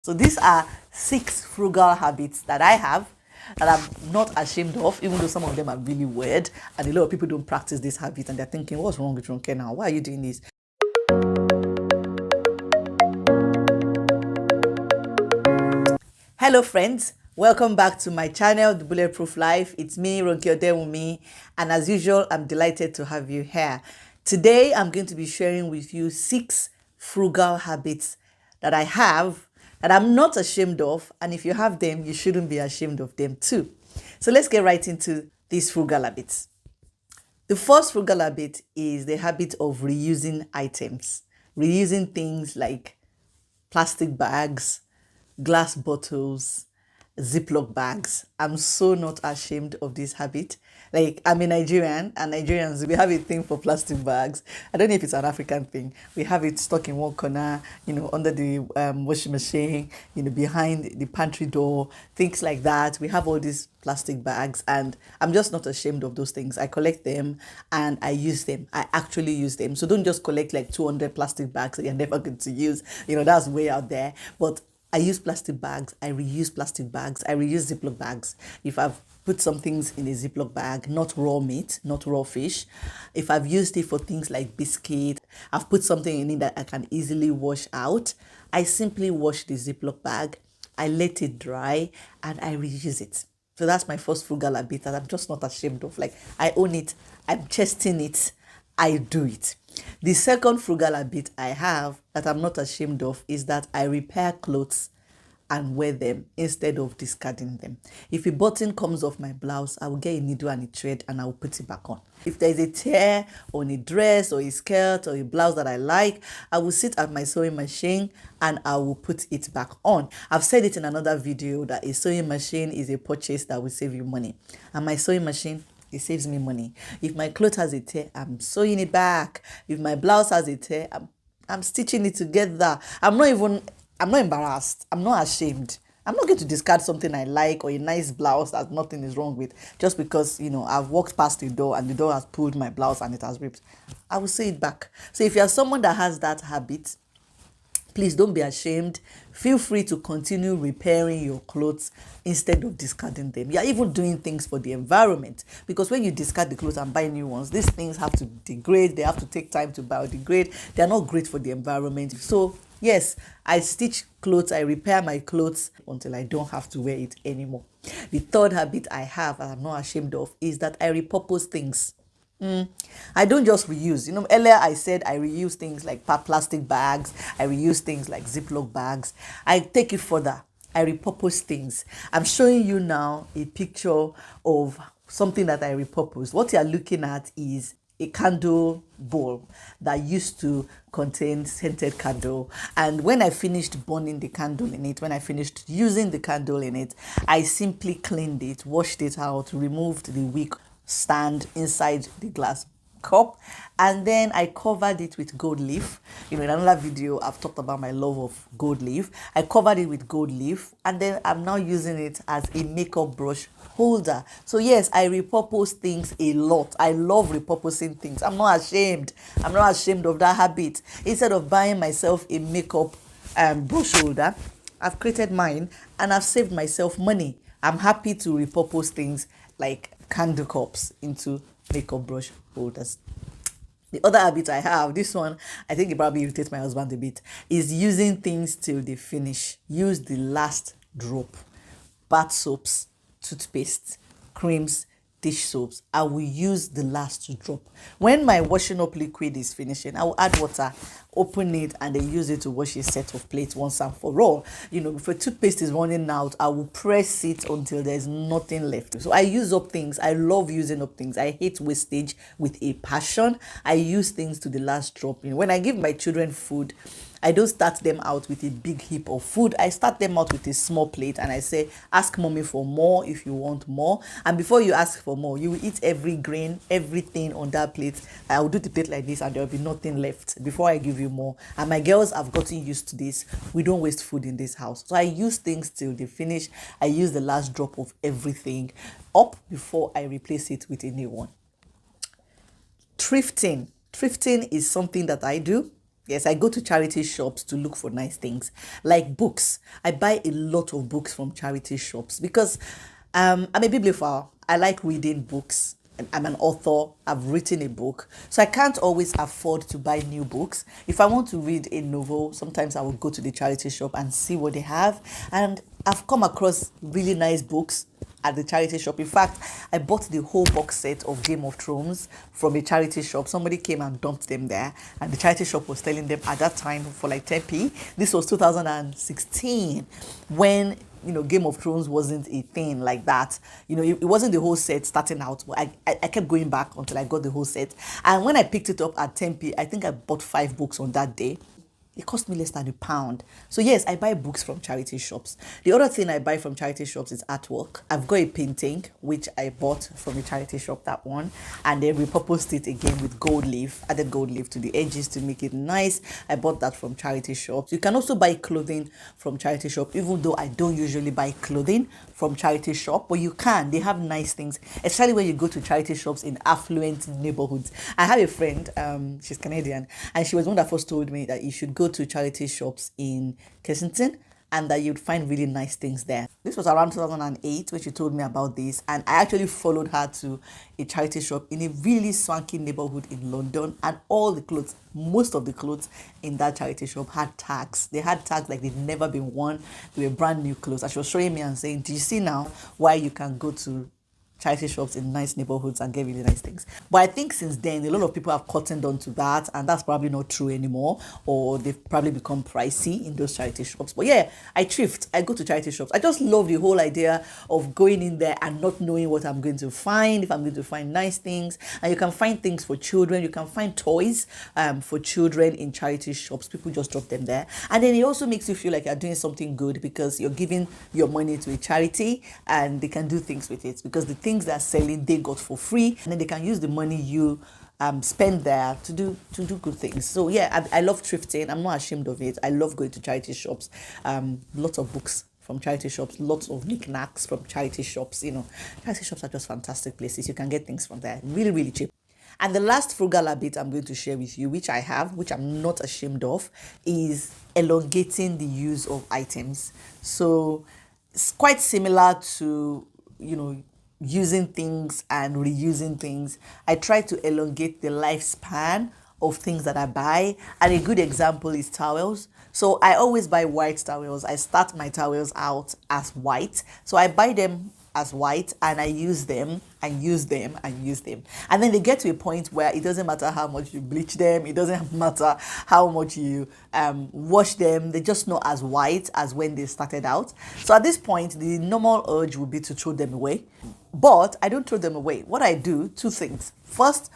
So these are 6 frugal habits that I have that I'm not ashamed of, even though some of them are really weird and a lot of people don't practice this habit and they're thinking, what's wrong with Ronke now? Why are you doing this? Hello friends, welcome back to my channel, The Bulletproof Life. It's me, Ronke Odewumi, and as usual, I'm delighted to have you here. Today, I'm going to be sharing with you 6 frugal habits that I have that I'm not ashamed of, and if you have them, you shouldn't be ashamed of them too. So let's get right into these frugal habits. The first frugal habit is the habit of reusing items, reusing things like plastic bags, glass bottles, Ziploc bags. I'm so not ashamed of this habit. Like, I'm a Nigerian, and Nigerians, we have a thing for plastic bags. I don't know if it's an African thing. We have it stuck in one corner, under the washing machine, behind the pantry door, things like that. We have all these plastic bags, and I'm just not ashamed of those things. I collect them and I use them. I actually use them. So don't just collect like 200 plastic bags that you're never going to use. That's way out there. But I use plastic bags, I reuse plastic bags, I reuse Ziploc bags. If I've put some things in a Ziploc bag, not raw meat, not raw fish, if I've used it for things like biscuit, I've put something in it that I can easily wash out, I simply wash the Ziploc bag, I let it dry, and I reuse it. So that's my first frugal habit that I'm just not ashamed of. Like, I own it, I'm chesting it, I do it. The second frugal habit I have that I'm not ashamed of is that I repair clothes and wear them instead of discarding them. If a button comes off my blouse, I will get a needle and a thread and I will put it back on. If there's a tear on a dress or a skirt or a blouse that I like, I will sit at my sewing machine and I will put it back on. I've said it in another video that a sewing machine is a purchase that will save you money. And my sewing machine, it saves me money. If my clothes has a tear, I'm sewing it back. If my blouse has a tear, I'm stitching it together. I'm not embarrassed. I'm not ashamed. I'm not going to discard something I like or a nice blouse that nothing is wrong with just because, I've walked past the door and the door has pulled my blouse and it has ripped. I will sew it back. So if you're someone that has that habit, please don't be ashamed. Feel free to continue repairing your clothes instead of discarding them. You're even doing things for the environment, because when you discard the clothes and buy new ones, these things have to degrade. They have to take time to biodegrade. They're not great for the environment. So yes, I stitch clothes, I repair my clothes until I don't have to wear it anymore. The third habit I have, and I'm not ashamed of, is that I repurpose things. I don't just reuse. Earlier I said I reuse things like plastic bags, I reuse things like Ziploc bags. I take it further. I repurpose things. I'm showing you now a picture of something that I repurposed. What you're looking at is a candle bowl that used to contain scented candle, and when I finished burning the candle in it, when I finished using the candle in it, I simply cleaned it, washed it out, removed the wick stand inside the glass cup, and then I covered it with gold leaf. In another video I've talked about my love of gold leaf. I covered it with gold leaf, and then I'm now using it as a makeup brush holder. So yes, I repurpose things a lot. I love repurposing things. I'm not ashamed of that habit. Instead of buying myself a makeup brush holder, I've created mine and I've saved myself money. I'm happy to repurpose things like candle cups into makeup brush holders. The other habit I have, this one, I think it probably irritates my husband a bit, is using things till they finish. Use the last drop. Bath soaps, toothpaste, creams, dish soaps. I will use the last drop. When my washing up liquid is finishing, I will add water, open it, and then use it to wash a set of plates once and for all. If a toothpaste is running out, I will press it until there's nothing left. So I use up things. I love using up things. I hate wastage with a passion. I use things to the last drop. When I give my children food, I don't start them out with a big heap of food. I start them out with a small plate and I say, ask mommy for more if you want more. And before you ask for more, you will eat every grain, everything on that plate. I will do the plate like this and there will be nothing left before I give you more. And my girls have gotten used to this. We don't waste food in this house. So I use things till they finish. I use the last drop of everything up before I replace it with a new one. Thrifting. Thrifting is something that I do. Yes, I go to charity shops to look for nice things, like books. I buy a lot of books from charity shops because I'm a bibliophile. I like reading books. I'm an author. I've written a book. So I can't always afford to buy new books. If I want to read a novel, sometimes I will go to the charity shop and see what they have. And I've come across really nice books at the charity shop. In fact, I bought the whole box set of Game of Thrones from a charity shop. Somebody came and dumped them there, and the charity shop was selling them at that time for like 10p. This was 2016, when Game of Thrones wasn't a thing like that. It wasn't the whole set starting out, but I kept going back until I got the whole set. And when I picked it up at 10p, I think I bought 5 books on that day. It cost me less than £1. So yes, I buy books from charity shops. The other thing I buy from charity shops is artwork. I've got a painting which I bought from a charity shop, that one, and then repurposed it again with gold leaf, added gold leaf to the edges to make it nice. I bought that from charity shops. You can also buy clothing from charity shop, even though I don't usually buy clothing from charity shop, but you can. They have nice things, especially when you go to charity shops in affluent neighborhoods. I have a friend, she's Canadian, and she was one that first told me that you should go to charity shops in Kensington and that you'd find really nice things there. This was around 2008 when she told me about this, and I actually followed her to a charity shop in a really swanky neighborhood in London, and all the clothes, most of the clothes in that charity shop had tags. They had tags like they'd never been worn. They were brand new clothes. And she was showing me and saying, do you see now why you can go to charity shops in nice neighborhoods and get really nice things? But I think since then, a lot of people have cottoned on to that, and that's probably not true anymore, or they've probably become pricey in those charity shops. But yeah, I thrift. I go to charity shops. I just love the whole idea of going in there and not knowing what I'm going to find, if I'm going to find nice things. And you can find things for children. You can find toys for children in charity shops. People just drop them there. And then it also makes you feel like you're doing something good because you're giving your money to a charity and they can do things with it, because the things they're selling they got for free, and then they can use the money you spend there to do good things. So yeah, I love thrifting. I'm not ashamed of it. I love going to charity shops. Lots of books from charity shops, lots of knickknacks from charity shops. Charity shops are just fantastic places. You can get things from there really, really cheap. And the last frugal habit I'm going to share with you, which I'm not ashamed of, is elongating the use of items. So it's quite similar to using things and reusing things. I try to elongate the lifespan of things that I buy, and a good example is towels. So I always buy white towels. I start my towels out as white, so I buy them as white and I use them and use them and use them, and then they get to a point where it doesn't matter how much you bleach them, it doesn't matter how much you wash them, they're just not as white as when they started out. So at this point, the normal urge would be to throw them away, but I don't throw them away. What I do, 2 things. First,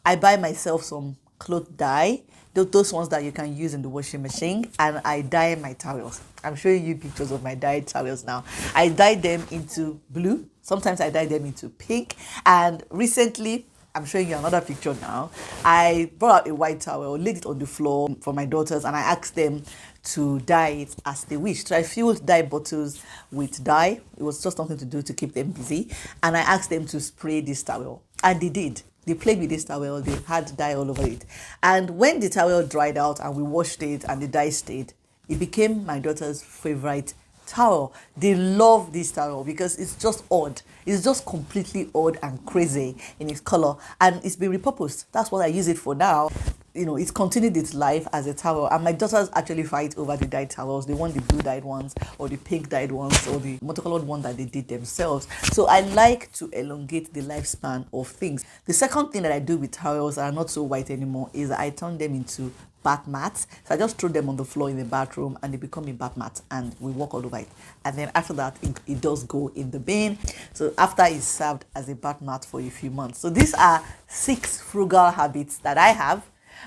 I buy myself some cloth dye, those ones that you can use in the washing machine, and I dye my towels. I'm showing you pictures of my dyed towels now. I dye them into blue. Sometimes I dye them into pink. And recently, I'm showing you another picture now. I brought out a white towel, laid it on the floor for my daughters, and I asked them to dye it as they wished. So I filled dye bottles with dye. It was just something to do to keep them busy. And I asked them to spray this towel, and they did. They played with this towel. They had dye all over it. And when the towel dried out and we washed it and the dye stayed, it became my daughter's favorite towel. They love this towel because it's just odd. It's just completely odd and crazy in its color, and it's been repurposed. That's what I use it for now. It's continued its life as a towel, and my daughters actually fight over the dyed towels. They want the blue dyed ones or the pink dyed ones or the multicolored one that they did themselves. So I like to elongate the lifespan of things. The second thing that I do with towels that are not so white anymore is I turn them into bath mats. So I just throw them on the floor in the bathroom and they become a bath mat, and we walk all over it. And then after that, it does go in the bin. So after it's served as a bath mat for a few months. So these are 6 frugal habits that I have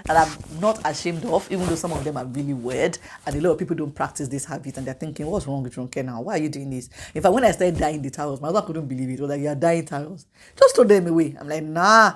that I'm not ashamed of, even though some of them are really weird and a lot of people don't practice this habit, and they're thinking, what's wrong with Ronke now? Why are you doing this? In fact, when I started dyeing the towels, my husband couldn't believe it. He was like, you're dyeing towels, just throw them away. I'm like, nah,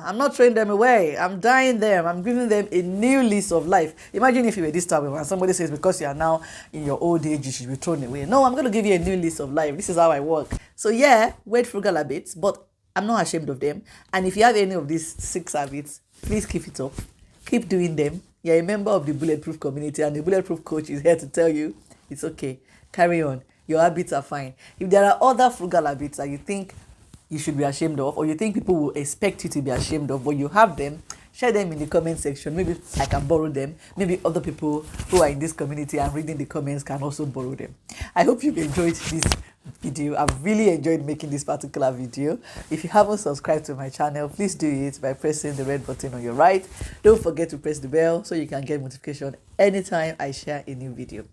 I'm not throwing them away. I'm dyeing them. I'm giving them a new lease of life. Imagine if you were this towel and somebody says, because you are now in your old age, you should be thrown away. No, I'm going to give you a new lease of life. This is how I work. So yeah, weird frugal habits, but I'm not ashamed of them. And if you have any of these 6 habits, please keep it up. Keep doing them. You're a member of the Bulletproof community, and the Bulletproof coach is here to tell you it's okay. Carry on. Your habits are fine. If there are other frugal habits that you think you should be ashamed of, or you think people will expect you to be ashamed of, but you have them, share them in the comment section. Maybe I can borrow them. Maybe other people who are in this community and reading the comments can also borrow them. I hope you've enjoyed this video. I've really enjoyed making this particular video. If you haven't subscribed to my channel, please do it by pressing the red button on your right. Don't forget to press the bell so you can get notification anytime I share a new video.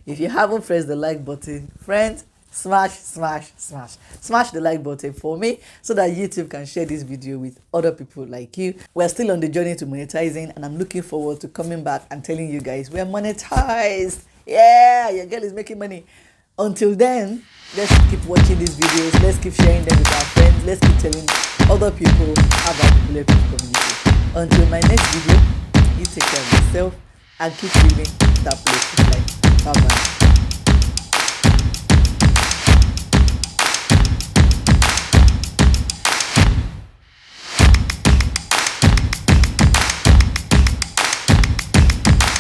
If you haven't pressed the like button, friends, smash the like button for me so that YouTube can share this video with other people like you. We're still on the journey to monetizing, and I'm looking forward to coming back and telling you guys we're monetized. Yeah, your girl is making money. Until then, let's keep watching these videos, let's keep sharing them with our friends, let's keep telling other people about the Bulletproof community. Until my next video, you take care of yourself and keep living that Bulletproof life. Bye bye.